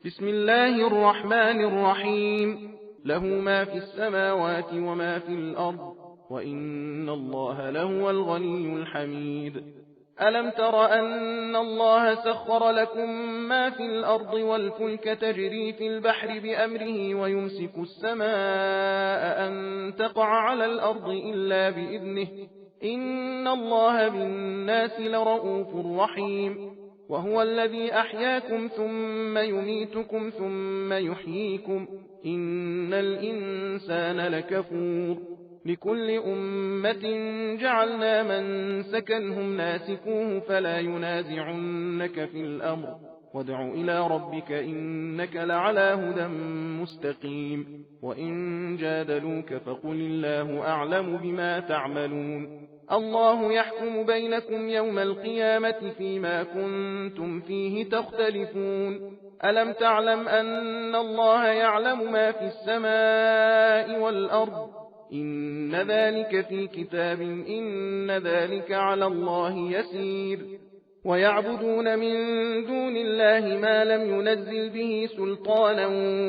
بسم الله الرحمن الرحيم. له ما في السماوات وما في الأرض وإن الله لهو الغني الحميد. ألم تر أن الله سخر لكم ما في الأرض والفلك تجري في البحر بأمره ويمسك السماء أن تقع على الأرض إلا بإذنه إن الله بالناس لرؤوف رحيم. وهو الذي أحياكم ثم يميتكم ثم يحييكم إن الإنسان لكفور. لكل أمة جعلنا من سكنهم ناسكوه فلا ينازعنك في الأمر وادع إلى ربك إنك لعلى هدى مستقيم. وإن جادلوك فقل الله أعلم بما تعملون. الله يحكم بينكم يوم القيامة فيما كنتم فيه تختلفون. ألم تعلم أن الله يعلم ما في السماء والأرض إن ذلك في كتاب إن ذلك على الله يسير. ويعبدون من دون الله ما لم ينزل به سلطانا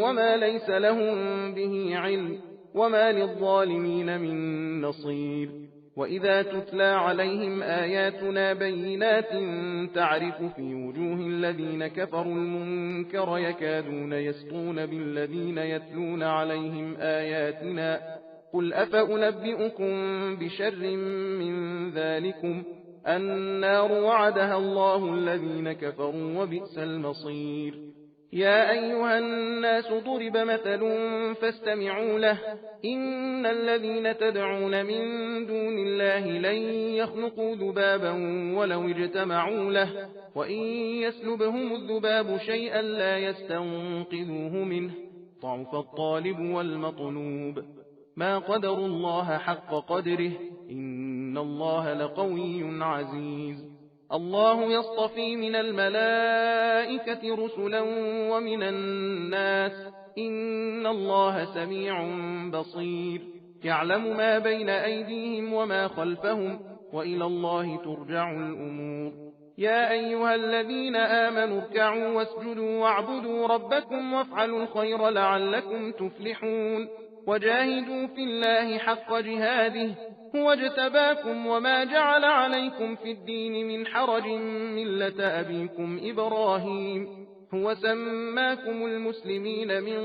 وما ليس لهم به علم وما للظالمين من نصير. وإذا تتلى عليهم آياتنا بينات تعرف في وجوه الذين كفروا المنكر يكادون يسطون بالذين يتلون عليهم آياتنا قل أفأنبئكم بشر من ذلكم النار وعدها الله الذين كفروا وبئس المصير. يا أيها الناس ضرب مثل فاستمعوا له إن الذين تدعون من دون الله لن يخلقوا ذبابا ولو اجتمعوا له وإن يسلبهم الذباب شيئا لا يستنقذوه منه ضعف الطالب والمطلوب. ما قدروا الله حق قدره إن الله لقوي عزيز. الله يصطفي من الملائكة رسلا ومن الناس إن الله سميع بصير. يعلم ما بين أيديهم وما خلفهم وإلى الله ترجع الأمور. يا أيها الذين آمنوا اركعوا واسجدوا واعبدوا ربكم وافعلوا الخير لعلكم تفلحون. وجاهدوا في الله حق جهاده هو اجتباكم وما جعل عليكم في الدين من حرج ملة أبيكم إبراهيم هو سماكم المسلمين من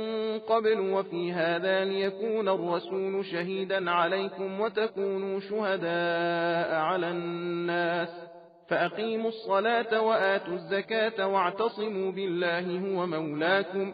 قبل وفي هذا ليكون الرسول شهيدا عليكم وتكونوا شهداء على الناس فأقيموا الصلاة وآتوا الزكاة واعتصموا بالله هو مولاكم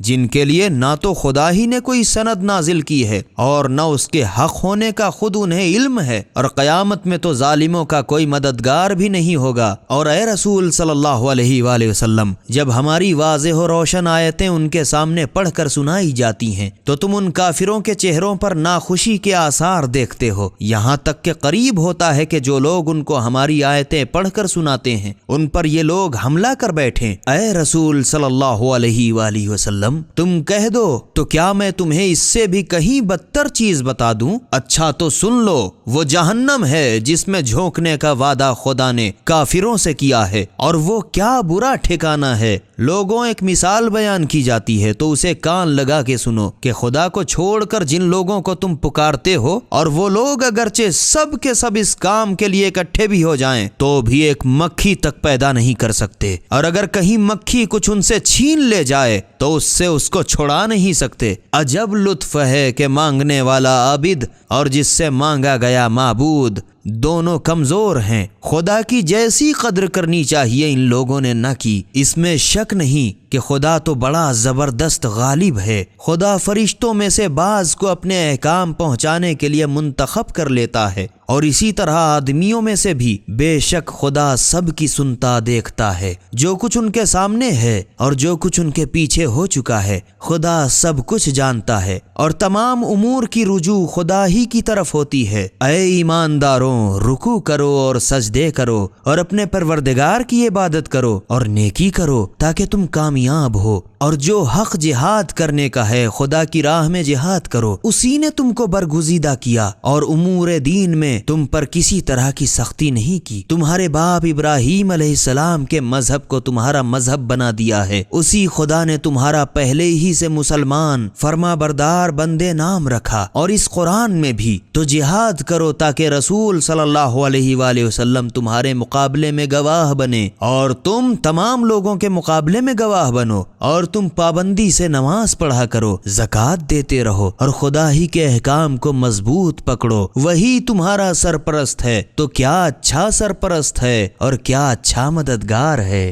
جن کے لیے نہ تو خدا ہی نے کوئی سند نازل کی ہے اور نہ اس کے حق ہونے کا خود انہیں علم ہے، اور قیامت میں تو ظالموں کا کوئی مددگار بھی نہیں ہوگا۔ اور اے رسول صلی اللہ علیہ وآلہ وسلم، جب ہماری واضح و روشن آیتیں ان کے سامنے پڑھ کر سنائی جاتی ہیں تو تم ان کافروں کے چہروں پر ناخوشی کے آثار دیکھتے ہو، یہاں تک کہ قریب ہوتا ہے کہ جو لوگ ان کو ہماری آیتیں پڑھ کر سناتے ہیں ان پر یہ لوگ حملہ کر بیٹھیں۔ اے رسول صلی اللہ علیہ وآلہ وسلم، تم کہہ دو تو کیا میں تمہیں اس سے بھی کہیں بدتر چیز بتا دوں؟ اچھا تو سن لو، وہ جہنم ہے جس میں جھونکنے کا وعدہ خدا نے کافروں سے کیا ہے، اور وہ کیا برا ٹھکانہ ہے۔ لوگوں ایک مثال بیان کی جاتی ہے تو اسے کان لگا کے سنو کہ خدا کو چھوڑ کر جن لوگوں کو تم پکارتے ہو، اور وہ لوگ اگرچہ سب کے سب اس کام کے لیے اکٹھے بھی ہو جائیں تو بھی ایک مکھی تک پیدا نہیں کر سکتے، اور اگر کہیں مکھی کچھ ان سے چھین لے جائے تو اس سے اس کو چھڑا نہیں سکتے۔ عجب لطف ہے کہ مانگنے والا عابد اور جس سے مانگا گیا معبود دونوں کمزور ہیں۔ خدا کی جیسی قدر کرنی چاہیے ان لوگوں نے نہ کی۔ اس میں شک نہیں کہ خدا تو بڑا زبردست غالب ہے۔ خدا فرشتوں میں سے بعض کو اپنے احکام پہنچانے کے لیے منتخب کر لیتا ہے، اور اسی طرح آدمیوں میں سے بھی۔ بے شک خدا سب کی سنتا دیکھتا ہے، جو کچھ ان کے سامنے ہے اور جو کچھ ان کے پیچھے ہو چکا ہے، خدا سب کچھ جانتا ہے، اور تمام امور کی رجوع خدا ہی کی طرف ہوتی ہے۔ اے ایمانداروں، رکوع کرو اور سجدے کرو اور اپنے پروردگار کی عبادت کرو اور نیکی کرو تاکہ تم کامیاب ہو، اور جو حق جہاد کرنے کا ہے خدا کی راہ میں جہاد کرو، اسی نے تم کو برگزیدہ کیا اور امور دین میں تم پر کسی طرح کی سختی نہیں کی۔ تمہارے باپ ابراہیم علیہ السلام کے مذہب کو تمہارا مذہب بنا دیا ہے، اسی خدا نے تمہارا پہلے ہی سے مسلمان فرما بردار بندے نام رکھا، اور اس قرآن میں بھی تو جہاد کرو تاکہ رسول صلی اللہ علیہ وآلہ وسلم تمہارے مقابلے میں گواہ بنے، اور تم تمام لوگوں کے مقابلے میں گواہ بنو، اور تم پابندی سے نماز پڑھا کرو، زکوٰۃ دیتے رہو، اور خدا ہی کے احکام کو مضبوط پکڑو، وہی تمہارا سرپرست ہے۔ تو کیا اچھا سرپرست ہے اور کیا اچھا مددگار ہے۔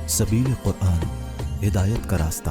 سبیل قرآن، ہدایت کا راستہ۔